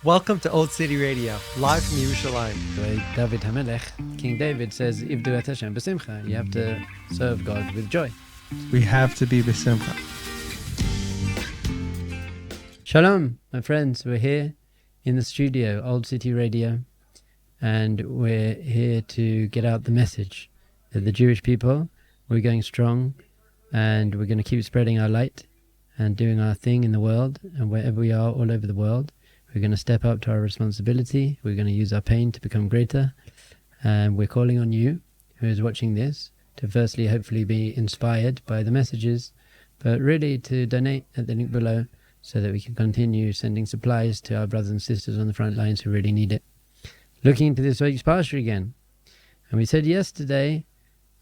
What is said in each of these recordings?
Welcome to Old City Radio, live from Yerushalayim. David HaMelech, King David says, Ivdu et Hashem b'simcha. You have to serve God with joy. We have to be b'simcha. Shalom, my friends. We're here in the studio, Old City Radio, and we're here to get out the message that the Jewish people, we're going strong, and we're going to keep spreading our light and doing our thing in the world, and wherever we are all over the world. We're going to step up to our responsibility. We're going to use our pain to become greater. And we're calling on you, who is watching this, to firstly, hopefully be inspired by the messages, but really to donate at the link below so that we can continue sending supplies to our brothers and sisters on the front lines who really need it. Looking into this week's parsha again. And we said yesterday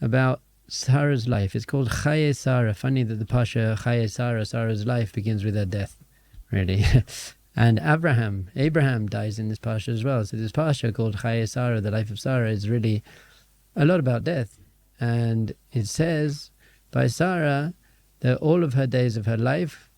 about Sarah's life. It's called Chaye Sarah. Funny that the parsha Chaye Sarah, Sarah's life, begins with her death, really. And Abraham dies in this parsha as well. So this parsha called Chaye Sarah, the life of Sarah, is really a lot about death. And it says by Sarah that all of her days of her life,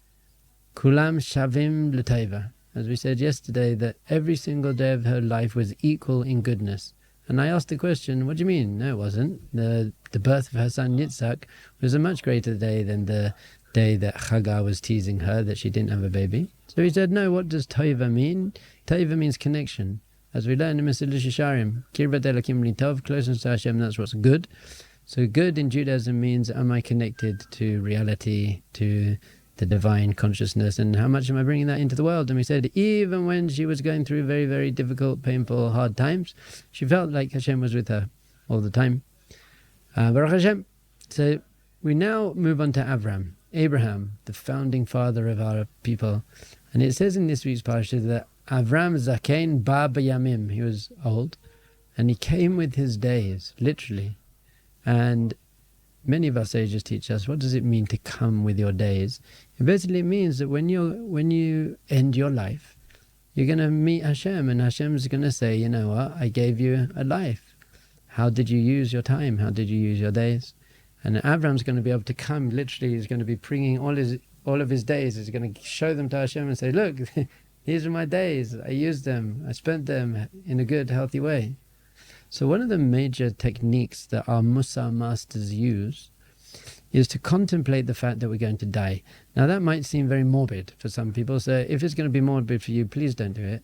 kulam shavim l'taiva. As we said yesterday, that every single day of her life was equal in goodness. And I asked the question, what do you mean? No, it wasn't. The birth of her son Yitzhak was a much greater day than the day that Hagar was teasing her that she didn't have a baby. So he said, no, what does Toiva mean? Toiva means connection. As we learn in Mesilas Yesharim, Kirbat Elokim li tov, closeness to Hashem, that's what's good. So good in Judaism means, am I connected to reality, to the divine consciousness, and how much am I bringing that into the world? And we said, even when she was going through very, very difficult, painful, hard times, she felt like Hashem was with her all the time. Baruch Hashem. So we now move on to Abraham, the founding father of our people. And it says in this week's parsha that Avram Zakein ba b'yamim, he was old, and he came with his days, literally. And many of our sages teach us, what does it mean to come with your days? It basically means that when you end your life, you're going to meet Hashem, and Hashem's going to say, you know what, I gave you a life. How did you use your time? How did you use your days? And Avram's going to be able to come, literally, he's going to be bringing all of his days, he's going to show them to Hashem and say, look, these are my days, I used them, I spent them in a good, healthy way. So one of the major techniques that our Mussar masters use is to contemplate the fact that we're going to die. Now that might seem very morbid for some people, so if it's going to be morbid for you, please don't do it.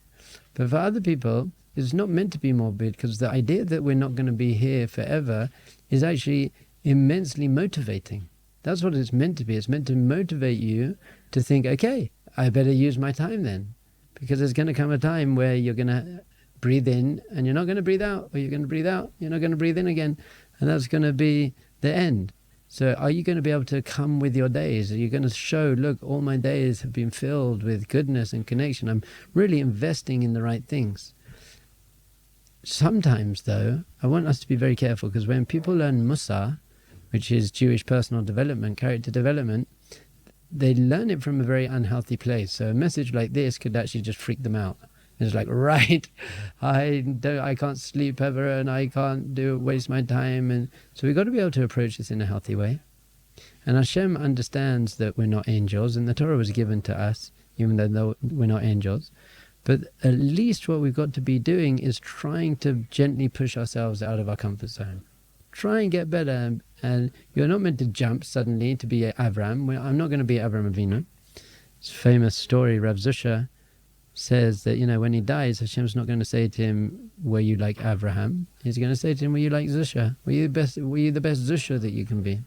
But for other people, it's not meant to be morbid, because the idea that we're not going to be here forever is actually immensely motivating. That's what it's meant to be. It's meant to motivate you to think, okay, I better use my time then, because there's going to come a time where you're going to breathe in and you're not going to breathe out, or you're going to breathe out, you're not going to breathe in again, and that's going to be the end. So are you going to be able to come with your days? Are you going to show, look, all my days have been filled with goodness and connection, I'm really investing in the right things? Sometimes though, I want us to be very careful, because when people learn Mussar, which is Jewish personal development, character development, they learn it from a very unhealthy place. So a message like this could actually just freak them out. It's like, right, I can't sleep ever, and I can't waste my time. And so we've got to be able to approach this in a healthy way. And Hashem understands that we're not angels, and the Torah was given to us, even though we're not angels. But at least what we've got to be doing is trying to gently push ourselves out of our comfort zone. Try and get better, and you're not meant to jump suddenly to be Avram. I'm not going to be Avram Avinu. It's a famous story. Rav Zusha says that, when he dies, Hashem's not going to say to him, were you like Abraham? He's going to say to him, were you like Zusha? Were you the best Zusha that you can be?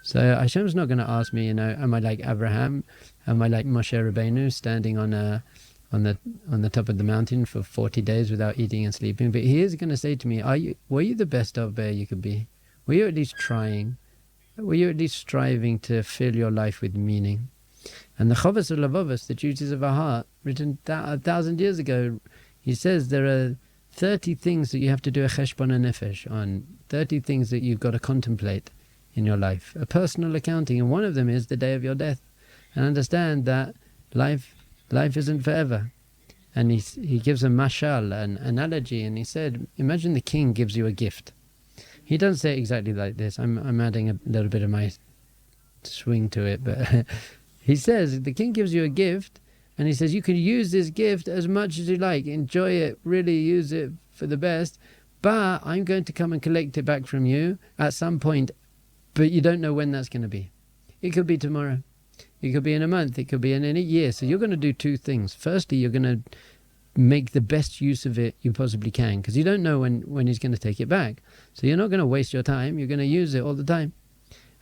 So Hashem's not going to ask me, am I like Abraham? Am I like Moshe Rabbeinu, standing on the top of the mountain for 40 days without eating and sleeping? But he is going to say to me, were you the best Avbear you could be? Were you at least trying? Were you at least striving to fill your life with meaning? And the Chovos HaLevavos, the duties of our heart, written 1,000 years ago, he says there are 30 things that you have to do a cheshbon nefesh on, 30 things that you've got to contemplate in your life, a personal accounting, and one of them is the day of your death. And understand that life isn't forever. And he gives a mashal, an analogy, and he said, imagine the king gives you a gift. He doesn't say it exactly like this. I'm adding a little bit of my swing to it, but he says the king gives you a gift, And he says, you can use this gift as much as you like. Enjoy it, really use it for the best. But I'm going to come and collect it back from you at some point. But you don't know when that's going to be. It could be tomorrow. It could be in a month. It could be in a year. So you're going to do two things. Firstly, you're going to make the best use of it you possibly can, because you don't know when he's going to take it back. So you're not going to waste your time. You're going to use it all the time.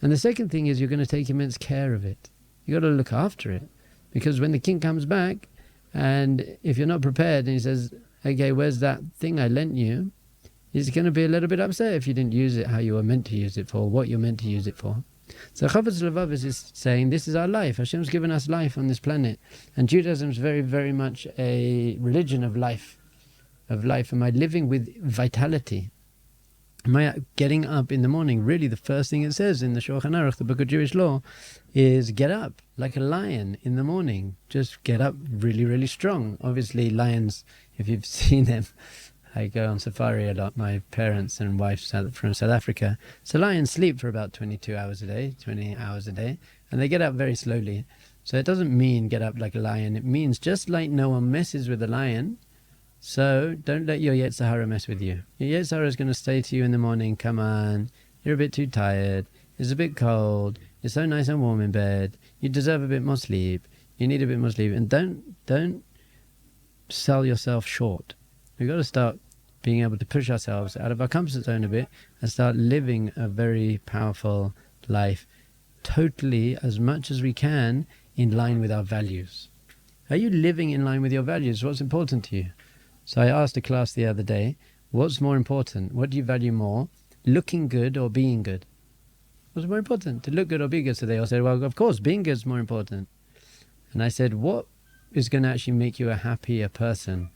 And the second thing is you're going to take immense care of it. You've got to look after it. Because when the king comes back, and if you're not prepared and he says, okay, where's that thing I lent you? He's going to be a little bit upset if you didn't use it how you were meant to use it for, what you're meant to use it for. So Chofetz Levavos is saying this is our life. Hashem's given us life on this planet. And Judaism is very, very much a religion of life. Am I living with vitality? Am I getting up in the morning? Really, the first thing it says in the Shulchan Aruch, the book of Jewish law, is get up like a lion in the morning. Just get up really, really strong. Obviously, lions, if you've seen them, I go on safari a lot. My parents and wife from South Africa. So lions sleep for about 22 hours a day, 20 hours a day, and they get up very slowly. So it doesn't mean get up like a lion. It means just like no one messes with a lion, so don't let your Yetzer Hara mess with you. Your Yetzer Hara is going to say to you in the morning, come on, you're a bit too tired, it's a bit cold, it's so nice and warm in bed, you deserve a bit more sleep, you need a bit more sleep. And don't sell yourself short. We've got to start being able to push ourselves out of our comfort zone a bit and start living a very powerful life, totally, as much as we can, in line with our values. Are you living in line with your values? What's important to you? So I asked a class the other day, what's more important? What do you value more? Looking good or being good? What's more important? To look good or be good? So they all said, well, of course, being good is more important. And I said, what is going to actually make you a happier person?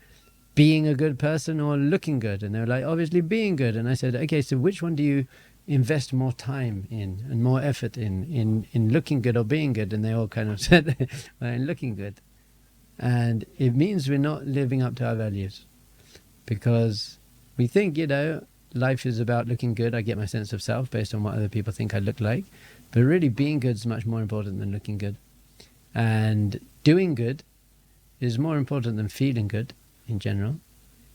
Being a good person or looking good? And they were like, obviously being good. And I said, okay, so which one do you invest more time in and more effort in looking good or being good? And they all kind of said, well, in looking good. And it means we're not living up to our values, because we think, life is about looking good. I get my sense of self based on what other people think I look like. But really being good is much more important than looking good. And doing good is more important than feeling good in general.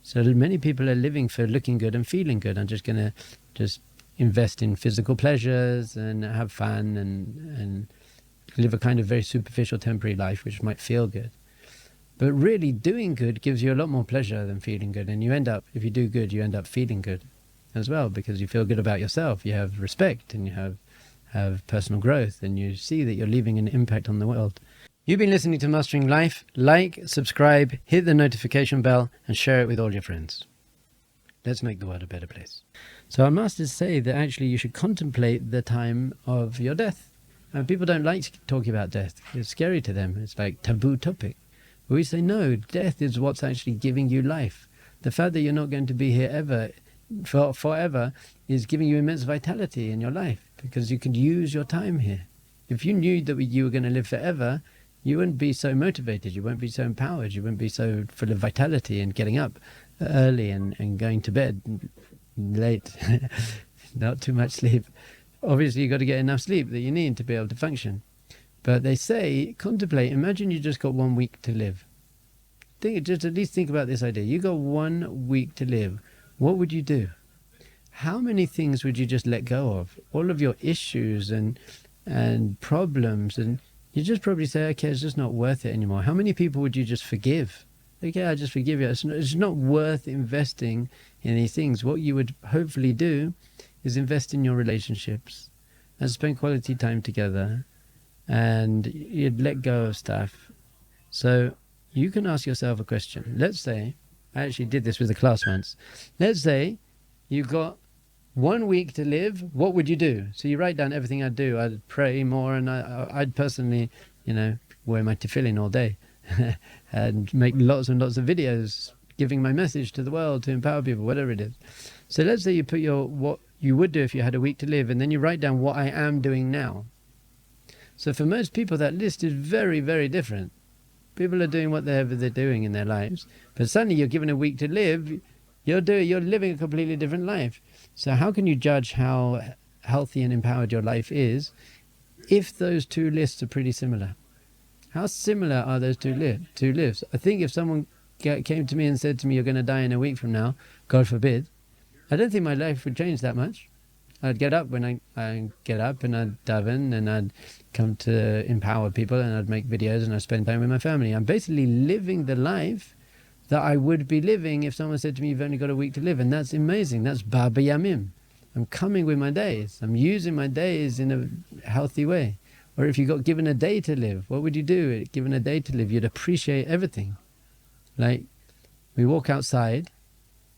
So many people are living for looking good and feeling good. I'm just going to just invest in physical pleasures and have fun and live a kind of very superficial temporary life which might feel good. But really doing good gives you a lot more pleasure than feeling good. And you end up, if you do good, you end up feeling good as well, because you feel good about yourself. You have respect and you have personal growth, and you see that you're leaving an impact on the world. You've been listening to Mastering Life. Like, subscribe, hit the notification bell, and share it with all your friends. Let's make the world a better place. So our masters say that actually you should contemplate the time of your death. And people don't like talking about death. It's scary to them. It's like taboo topic. But we say, no, death is what's actually giving you life. The fact that you're not going to be here forever is giving you immense vitality in your life, because you can use your time here. If you knew that you were going to live forever, you wouldn't be so motivated, you wouldn't be so empowered, you wouldn't be so full of vitality and getting up early and going to bed late, not too much sleep. Obviously, you've got to get enough sleep that you need to be able to function. But they say, contemplate, imagine you just got 1 week to live. Just at least think about this idea. You got 1 week to live. What would you do? How many things would you just let go of? All of your issues and problems, and you just probably say, okay, it's just not worth it anymore. How many people would you just forgive? Okay, I just forgive you. It's not worth investing in these things. What you would hopefully do is invest in your relationships and spend quality time together, and you'd let go of stuff. So you can ask yourself a question. Let's say, I actually did this with a class once. Let's say you've got 1 week to live. What would you do? So you write down everything I'd do. I'd pray more, and I'd personally, wear my tefillin all day and make lots and lots of videos giving my message to the world to empower people, whatever it is. So let's say you put what you would do if you had a week to live, and then you write down what I am doing now. So for most people, that list is very, very different. People are doing whatever they're doing in their lives, but suddenly you're given a week to live. You're living a completely different life. So how can you judge how healthy and empowered your life is if those two lists are pretty similar? How similar are those two lives? I think if someone came to me and said to me, "You're going to die in a week from now," God forbid, I don't think my life would change that much. I'd get up when I get up, and I'd daven, and I'd come to empower people, and I'd make videos, and I'd spend time with my family. I'm basically living the life that I would be living if someone said to me, "You've only got a week to live," and that's amazing. That's ba b'yamim. I'm coming with my days. I'm using my days in a healthy way. Or if you got given a day to live, what would you do? Given a day to live, you'd appreciate everything. Like, we walk outside,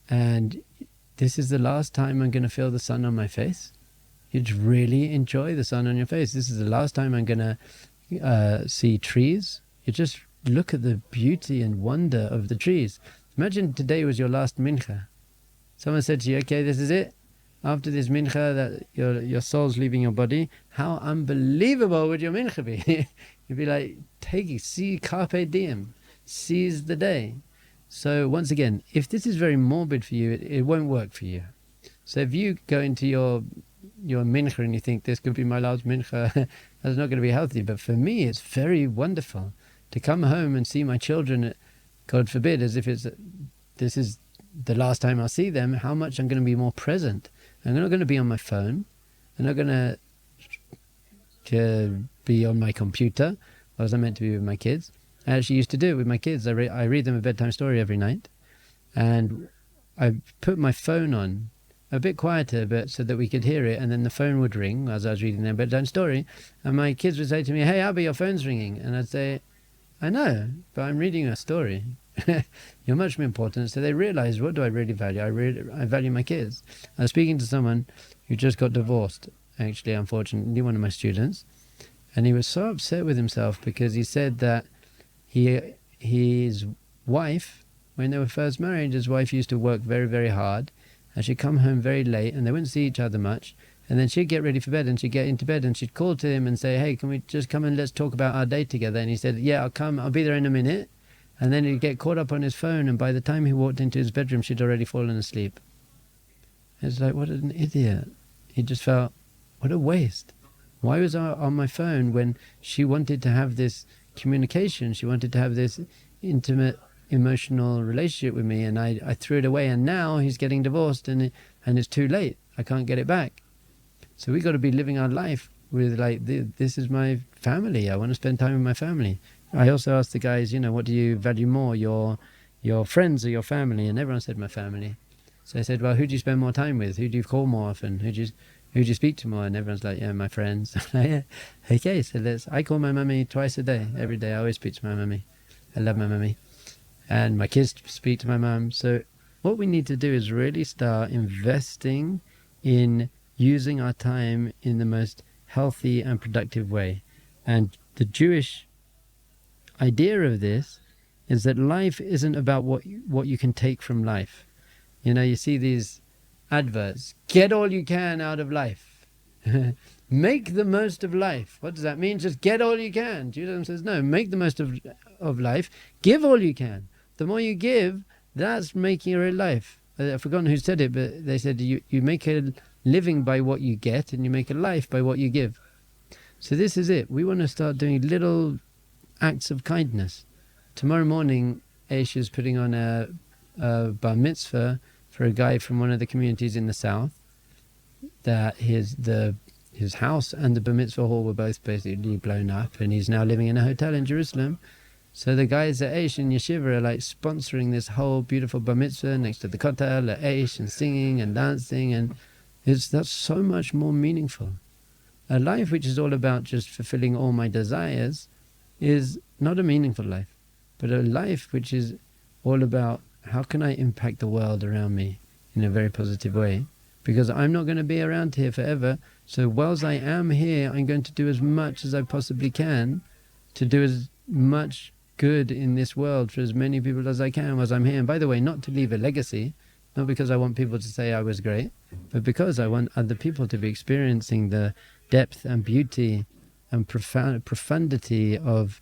and this is the last time I'm going to feel the sun on my face. You'd really enjoy the sun on your face. This is the last time I'm going to see trees. You just look at the beauty and wonder of the trees. Imagine today was your last mincha. Someone said to you, "Okay, this is it. After this mincha, that your soul's leaving your body." How unbelievable would your mincha be? You'd be like, see carpe diem, seize the day. So once again, if this is very morbid for you, it won't work for you. So if you go into your mincha and you think this could be my last mincha, that's not going to be healthy. But for me, it's very wonderful to come home and see my children, God forbid, as if this is the last time I'll see them, how much I'm going to be more present. I'm not going to be on my phone. I'm not going to be on my computer, as I'm meant to be with my kids. I actually used to do it with my kids. I read them a bedtime story every night, and I put my phone on a bit quieter, but so that we could hear it, and then the phone would ring as I was reading their bedtime story, and my kids would say to me, "Hey, Abby, your phone's ringing," and I'd say, "I know, but I'm reading a story." You're much more important. So they realized, what do I really value? I value my kids. I was speaking to someone who just got divorced, actually, unfortunately, one of my students, and he was so upset with himself because he said that his wife, when they were first married, his wife used to work very, very hard, and she'd come home very late, and they wouldn't see each other much, and then she'd get ready for bed, and she'd get into bed, and she'd call to him and say, "Hey, can we just come and let's talk about our day together?" And he said, "Yeah, I'll come, I'll be there in a minute." And then he'd get caught up on his phone, and by the time he walked into his bedroom, she'd already fallen asleep. It's like, what an idiot. He just felt, what a waste. Why was I on my phone when she wanted to have this communication? She wanted to have this intimate, emotional relationship with me, and I threw it away, and now he's getting divorced, and it's too late. I can't get it back. So we got to be living our life with, like, this is my family. I want to spend time with my family. I also asked the guys, what do you value more, your friends or your family? And everyone said my family. So I said, well, who do you spend more time with? Who do you call more often? Who do you speak to more? And everyone's like, yeah, my friends. Yeah. Okay, so I call my mummy twice a day. Every day I always speak to my mummy. I love my mummy. And my kids speak to my mum. So what we need to do is really start investing in using our time in the most healthy and productive way. And the Jewish idea of this is that life isn't about what you can take from life. You see these adverts, get all you can out of life. Make the most of life. What does that mean? Just get all you can. Judaism says no, make the most of life, give all you can. The more you give, that's making a real life. I've forgotten who said it, but they said you make a living by what you get, and you make a life by what you give. So this is it. We want to start doing little acts of kindness. Tomorrow morning, Aish is putting on a bar mitzvah for a guy from one of the communities in the south, that his house and the bar mitzvah hall were both basically blown up, and he's now living in a hotel in Jerusalem. So the guys at Aish and Yeshiva are like sponsoring this whole beautiful bar mitzvah next to the kotel at Aish, and singing and dancing, and that's so much more meaningful. A life which is all about just fulfilling all my desires is not a meaningful life, but a life which is all about how can I impact the world around me in a very positive way, because I'm not going to be around here forever. So whilst I am here, I'm going to do as much as I possibly can to do as much good in this world for as many people as I can whilst I'm here. And by the way, not to leave a legacy, not because I want people to say I was great, but because I want other people to be experiencing the depth and beauty and profundity of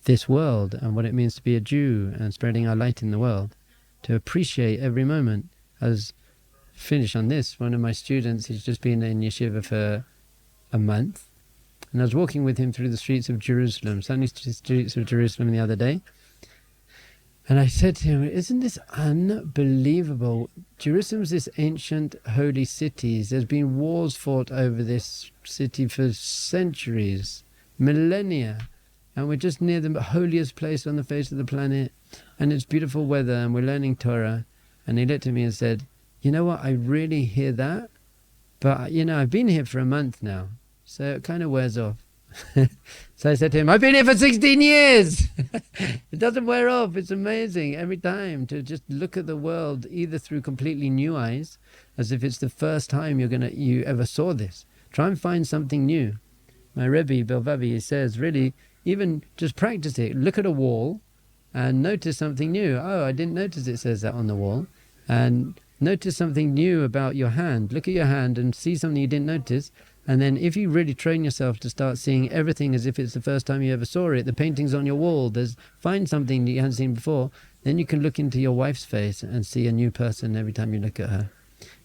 this world and what it means to be a Jew and spreading our light in the world, to appreciate every moment. As finish on this, one of my students, he's just been in yeshiva for a month, And I was walking with him through the streets of Jerusalem, sunny streets of Jerusalem the other day. And I said to him, isn't this unbelievable? Jerusalem's this ancient holy city. There's been wars fought over this city for centuries, millennia. And we're just near the holiest place on the face of the planet. And it's beautiful weather and we're learning Torah. And he looked at me and said, you know what, I really hear that. But, I've been here for a month now. So it kind of wears off. So I said to him, I've been here for 16 years. It doesn't wear off. It's amazing every time to just look at the world either through completely new eyes, as if it's the first time you ever saw this. Try and find something new. My Rabbi, Belvavi, says, really, even just practice it. Look at a wall and notice something new. Oh, I didn't notice it says that on the wall. And notice something new about your hand. Look at your hand and see something you didn't notice. And then if you really train yourself to start seeing everything as if it's the first time you ever saw it, the painting's on your wall, find something that you haven't seen before, then you can look into your wife's face and see a new person every time you look at her.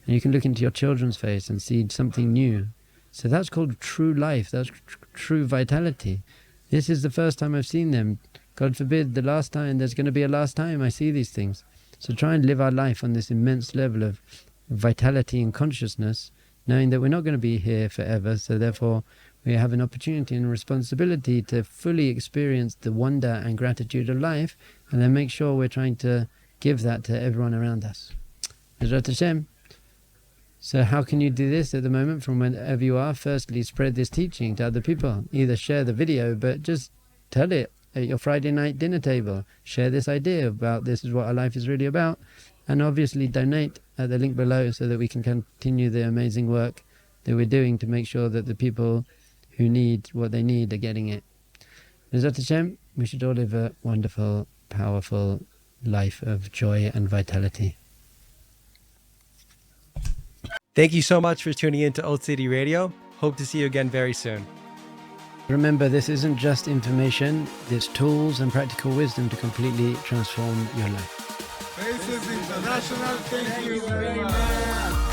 And you can look into your children's face and see something new. So that's called true life, that's true vitality. This is the first time I've seen them. God forbid the last time, there's going to be a last time I see these things. So try and live our life on this immense level of vitality and consciousness, knowing that we're not going to be here forever, so therefore we have an opportunity and responsibility to fully experience the wonder and gratitude of life, and then make sure we're trying to give that to everyone around us. Bezrat Hashem. So how can you do this at the moment from wherever you are? Firstly, spread this teaching to other people. Either share the video, but just tell it at your Friday night dinner table. Share this idea about this is what our life is really about. And obviously donate at the link below so that we can continue the amazing work that we're doing to make sure that the people who need what they need are getting it. Bezrat Hashem, we should all live a wonderful, powerful life of joy and vitality. Thank you so much for tuning in to Old City Radio. Hope to see you again very soon. Remember, this isn't just information, it's tools and practical wisdom to completely transform your life. Faces International, thank you very much.